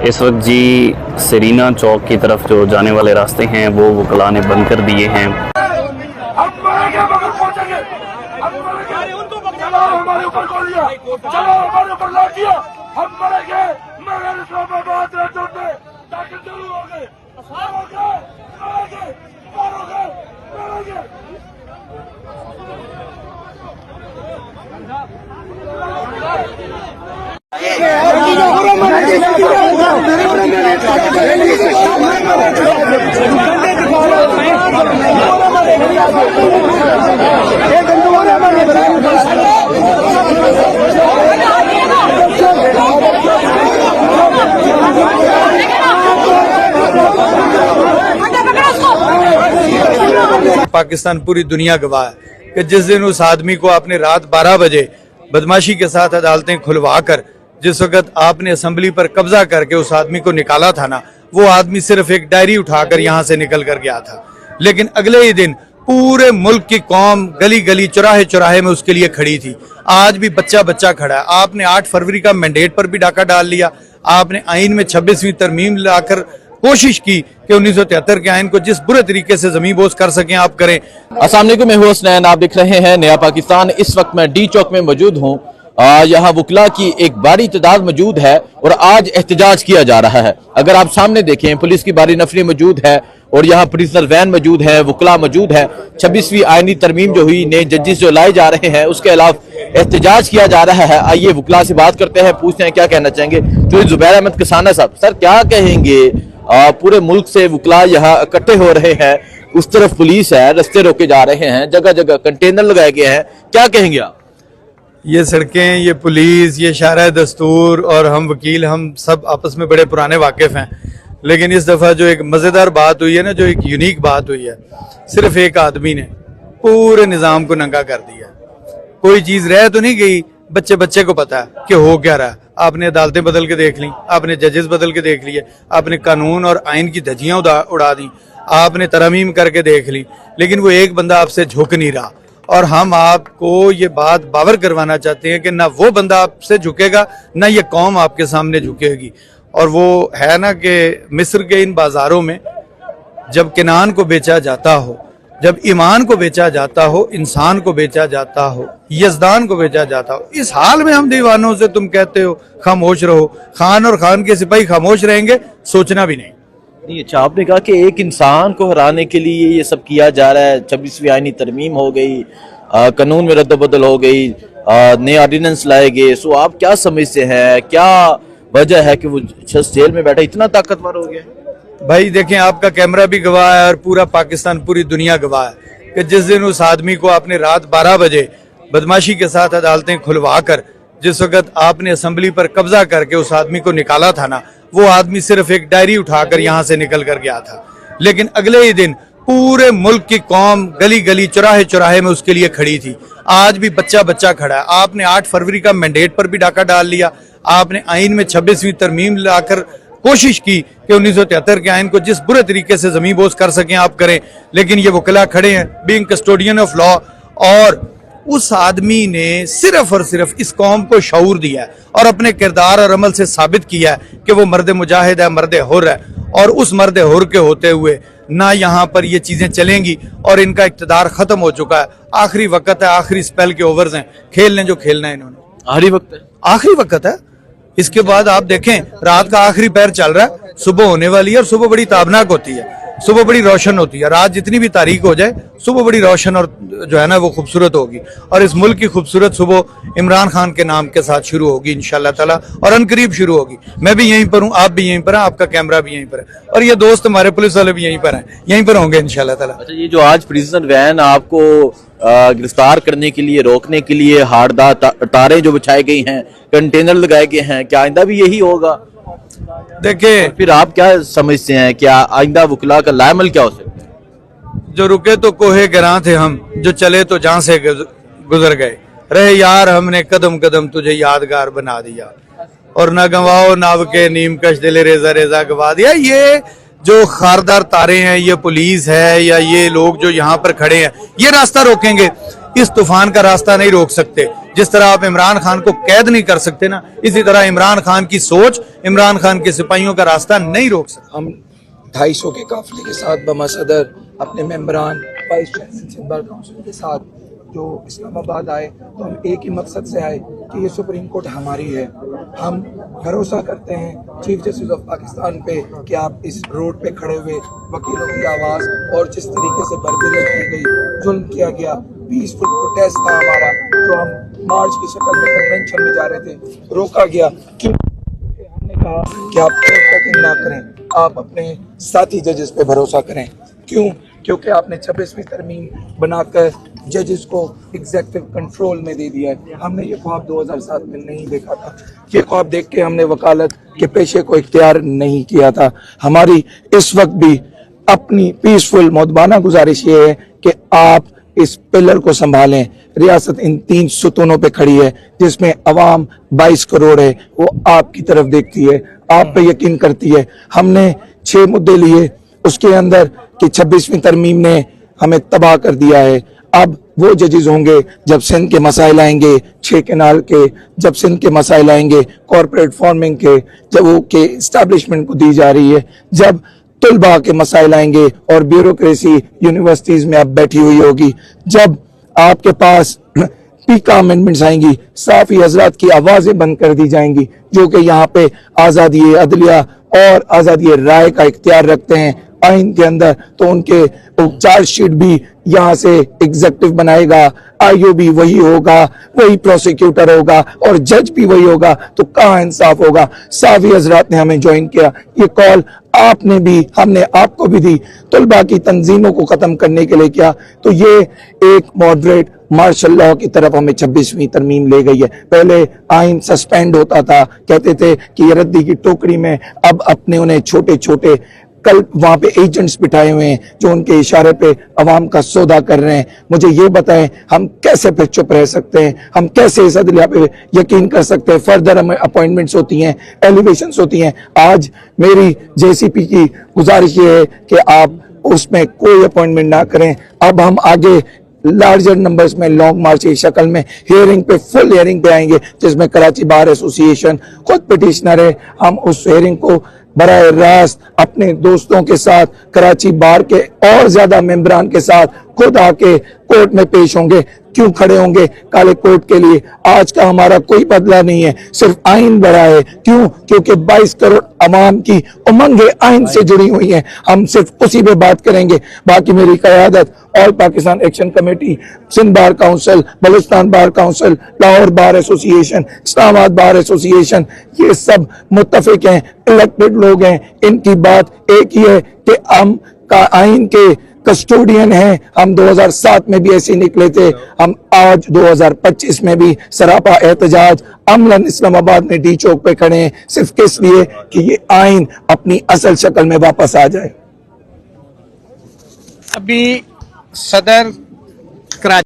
इस वक्त जी सेरीना चौक की तरफ जो जाने वाले रास्ते हैं वो वकला ने बंद कर दिए हैं। हमारे ऊपर गोलियां, चलो हमारे ऊपर लाठियां, हम मरेंगे मगर इस्लामाबाद रहते ताकि शुरू हो गए, मारोगे मारोगे मारोगे मारोगे। पाकिस्तान पूरी दुनिया गवाह है कि जिस दिन उस आदमी को आपने रात 12 बजे बदमाशी के साथ अदालतें खुलवा कर जिस वक्त आपने असेंबली पर कब्जा करके उस आदमी को निकाला था ना, वो आदमी सिर्फ एक डायरी उठाकर यहां से निकल कर गया था, लेकिन अगले ही दिन पूरे मुल्क की कौम गली गली चौराहे चौराहे में उसके लिए खड़ी थी। आज भी बच्चा बच्चा खड़ा है। आपने 8 फरवरी का मैंडेट पर भी डाका डाल लिया। आपने आइन में 26वीं तरमीम लाकर कोशिश की कि 1973 के आइन को जिस बुरे तरीके से जमीन बोझ कर सकें आप करें। अस्सलाम वालेकुम, मैं हूं हसनैन, आप देख रहे हैं नया पाकिस्तान। इस वक्त मैं डी चौक में मौजूद हूं। यहाँ वकला की एक बड़ी तादाद मौजूद है और आज एहतजाज किया जा रहा है। अगर आप सामने देखें, पुलिस की भारी नफरी मौजूद है और यहाँ प्रिजनर वैन मौजूद है, वकला मौजूद है। 26वीं आईनी तरमीम जो हुई, नए जजेस जो लाए जा रहे हैं, उसके अलावा एहतजाज किया जा रहा है। आइए वकला से बात करते हैं, पूछते हैं क्या कहना चाहेंगे। तो जुबैर अहमद कसाना साहब, सर क्या कहेंगे? पूरे मुल्क से वकला यहाँ इकट्ठे हो रहे हैं, उस तरफ पुलिस है, रास्ते रोके जा रहे हैं, जगह जगह कंटेनर लगाए गए हैं, क्या कहेंगे आप? ये सड़कें, ये पुलिस, ये शारा दस्तूर और हम वकील, हम सब आपस में बड़े पुराने वाकिफ हैं, लेकिन इस दफा जो एक मजेदार बात हुई है ना, जो एक यूनिक बात हुई है, सिर्फ एक आदमी ने पूरे निजाम को नंगा कर दिया। कोई चीज रह तो नहीं गई, बच्चे बच्चे को पता है कि हो क्या रहा है। आपने अदालतें बदल के देख ली, आपने जजेस बदल के देख लिए, आपने कानून और आइन की धज्जियां उड़ा दी, आपने तरमीम करके देख ली, लेकिन वो एक बंदा आपसे झुक नहीं रहा। और हम आपको ये बात बावर करवाना चाहते हैं कि ना वो बंदा आपसे झुकेगा, ना ये कौम आपके सामने झुकेगी। और वो है ना कि मिस्र के इन बाजारों में जब किनान को बेचा जाता हो, जब ईमान को बेचा जाता हो, इंसान को बेचा जाता हो, यजदान को बेचा जाता हो, इस हाल में हम दीवानों से तुम कहते हो खामोश रहो। खान और खान के सिपाही खामोश रहेंगे, सोचना भी नहीं। अच्छा, आपने कहा कि एक इंसान को हराने के लिए ये सब किया जा रहा है। 26वीं आईनी तरमीम हो गई, कानून में रद्द-बदल हो गई, नए ऑर्डिनेंस लाए गए। सो आप क्या समझते हैं, क्या वजह है कि वो शख्स जेल में बैठा इतना ताकतवर हो गया? भाई देखें, आपका कैमरा भी गवाह है और पूरा पाकिस्तान, पूरी दुनिया गवाह है कि जिस दिन उस आदमी को आपने रात 12 बजे बदमाशी के साथ अदालतें खुलवा कर जिस वक्त आपने असेंबली पर कब्जा करके उस आदमी को निकाला था ना, वो आदमी सिर्फ एक डायरी उठाकर यहां से निकल कर गया था, लेकिन अगले ही दिन पूरे मुल्क की कौम गली गली चौराहे चौराहे में उसके लिए खड़ी थी। आज भी बच्चा बच्चा खड़ा है। आपने 8 फरवरी का मैंडेट पर भी डाका डाल लिया। आपने आइन में 26वीं तरमीम लाकर कोशिश की कि 1973 के आइन को जिस बुरे तरीके से जमीन बोझ कर सकें आप करें, लेकिन ये वकला खड़े हैं बीइंग कस्टोडियन ऑफ लॉ। और उस आदमी ने सिर्फ और सिर्फ इस कौम को शऊर दिया है और अपने किरदार और अमल से साबित किया है कि वो मर्द मुजाहिद है, मर्द हुर है। और उस मर्द हुर के होते हुए ना यहाँ पर ये चीजें चलेंगी और इनका इक़्तिदार खत्म हो चुका है। आखिरी वक्त है, आखिरी स्पेल के ओवर्स हैं, खेल लें जो खेलना है इन्होंने। आखिरी वक्त है, आखिरी वक्त है। इसके बाद आप देखें, रात का आखिरी पैर चल रहा है, सुबह होने वाली है और सुबह बड़ी ताबनाक होती है, सुबह बड़ी रोशन होती है। रात जितनी भी तारीख हो जाए, सुबह बड़ी रोशन और जो है ना वो खूबसूरत होगी। और इस मुल्क की खूबसूरत सुबह इमरान खान के नाम के साथ शुरू होगी इंशाल्लाह ताला, और अनकरीब शुरू होगी। मैं भी यहीं पर हूँ, आप भी यहीं पर हैं, आपका कैमरा भी यहीं पर है, और ये दोस्त हमारे पुलिस वाले भी यहीं पर हैं, यहीं पर होंगे इंशाल्लाह ताला। अच्छा, ये जो आज प्रिजनर वैन आपको गिरफ्तार करने के लिए, रोकने के लिए हार्डदार तारें जो बिछाई गई हैं, कंटेनर लगाए गए हैं, क्या आइंदा भी यही होगा? देखिए, फिर आप क्या समझते हैं, क्या आइंदा वकला का लाइमल क्या हो सकता है? जो रुके तो कोहे गिरां थे हम, जो चले तो जहां से गुजर गए, रहे यार हमने कदम कदम तुझे यादगार बना दिया, और न गंवाओ नाव के नीम कश दिल रेजा रेजा गवा दिया। ये जो खारदार तारे हैं, ये पुलिस है या ये लोग जो यहाँ पर खड़े हैं, ये रास्ता रोकेंगे? इस तूफान का रास्ता नहीं रोक सकते, जिस तरह आप इमरान खान को कैद नहीं कर सकते ना, इसी तरह इमरान खान की सोच इमरान खान के सिपाहियों का रास्ता नहीं रोक सकती। हम 250 के काफिले के साथ बमा सदर अपने मेंबरान vice chairman Sindh bar council के साथ जो इस्लामाबाद आए, तो हम एक ही मकसद से आए कि ये सुप्रीम कोर्ट हमारी है। हम भरोसा करते हैं चीफ जस्टिस ऑफ पाकिस्तान पे कि आप इस रोड पे खड़े हुए वकीलों की आवाज़ और जिस तरीके से बरगुजर की गई, जुल्म किया गया, पीसफुल प्रोटेस्ट था हमारा, जो हम मार्च की शक्ल में कन्वेंशन में जा रहे थे, रोका गया। क्यों? हमने कहा कि आप ट्रैकिंग ना करें, आप अपने साथी जजेस पे भरोसा करें। क्यों? क्योंकि आपने 26वीं तरमीम बनाकर जजेस को एग्जेक्टिव कंट्रोल में दे दिया है। हमने ये ख्वाब 2007 में नहीं देखा था। ये ख्वाब देख के हमने वकालत के पेशे को इख्तियार नहीं किया था। हमारी इस वक्त भी अपनी पीसफुल मौदबाना गुजारिश ये है कि आप इस पिलर को संभालें। रियासत इन 3 सुतूनों पे खड़ी है, जिसमें अवाम 22 करोड़ है, वो आपकी तरफ देखती है, आप पे यकीन करती है। हमने 6 मुद्दे लिए, उसके अंदर कि 26वीं तरमीम ने हमें तबाह कर दिया है। अब वो जजेस होंगे जब सिंध के मसाइल आएंगे, 6 कैनाल के, जब सिंध के मसाइल आएंगे, कॉर्पोरेट फार्मिंग के, जब वो के इस्टेब्लिशमेंट को दी जा रही है, जब तुलबा के मसाइल आएंगे और ब्यूरोक्रेसी यूनिवर्सिटीज में अब बैठी हुई होगी, जब आपके पास पीका अमेंडमेंट्स आएंगी, साफी हजरात की आवाजें बंद कर दी जाएंगी, जो कि यहाँ पे आज़ादी अदलिया और आज़ादी राय का इख्तियार रखते हैं आइन के अंदर, तो उनके चार्जशीट भी यहाँ से एग्जेक्टिव बनाएगा, आईओ भी वही होगा, वही प्रोसिक्यूटर होगा और जज भी वही होगा, तो कहाँ इंसाफ होगा। साफी हजरात ने हमें ज्वाइन किया, ये कॉल आपने भी, हमने आपको भी दी, तुलबा की तंजीमों को खत्म करने के लिए किया। तो ये एक मॉडरेट मार्शल लॉ की तरफ हमें 26वीं तरमीम ले गई है। पहले आइन सस्पेंड होता था, कहते थे कि ये रद्दी की टोकरी में, अब अपने उन्हें छोटे छोटे कल वहां पे एजेंट्स बिठाए हुए हैं जो उनके इशारे पे अवाम का सौदा कर रहे हैं। मुझे ये बताएं, हम कैसे फिर चुप रह सकते हैं? हम कैसे इस अदलिया पे यकीन कर सकते हैं? फर्दर हमें अपॉइंटमेंट्स होती हैं, एलिवेशंस होती हैं। आज मेरी जेसीपी की गुजारिश ये है कि आप उसमें कोई अपॉइंटमेंट ना करें। अब हम आगे लार्जर नंबर्स में लॉन्ग मार्च की शक्ल में हियरिंग पे, फुल हियरिंग पे आएंगे, जिसमें कराची बार एसोसिएशन खुद पिटिशनर है। हम उस हियरिंग को बराह रास्त अपने दोस्तों के साथ, कराची बार के और ज्यादा मेंबरान के साथ खुद आके कोर्ट में पेश होंगे। क्यों खड़े होंगे काले कोर्ट के लिए? आज का हमारा कोई बदला नहीं है, सिर्फ आइन बढ़ा है। क्यों? क्योंकि 22 करोड़ अवाम की उमंगें आइन से जुड़ी हुई हैं। हम सिर्फ उसी पे बात करेंगे। बाकी मेरी क़यादत all Pakistan action committee, Sindh bar council, Balochistan bar council, Lahore bar association, Islamabad bar association, ये सब मुत्तफिक हैं, इलेक्टेड लोग हैं। इनकी बात एक ही है कि हम का आइन के कस्टोडियन हैं। हम 2007 में भी ऐसे निकले थे, हम आज 2025 में भी सरापा एहतजाज अमलन इस्लामाबाद में डी चौक पे खड़े हैं, सिर्फ किस लिए कि ये आइन अपनी असल शक्ल में वापस आ जाए। अभी सदर कराची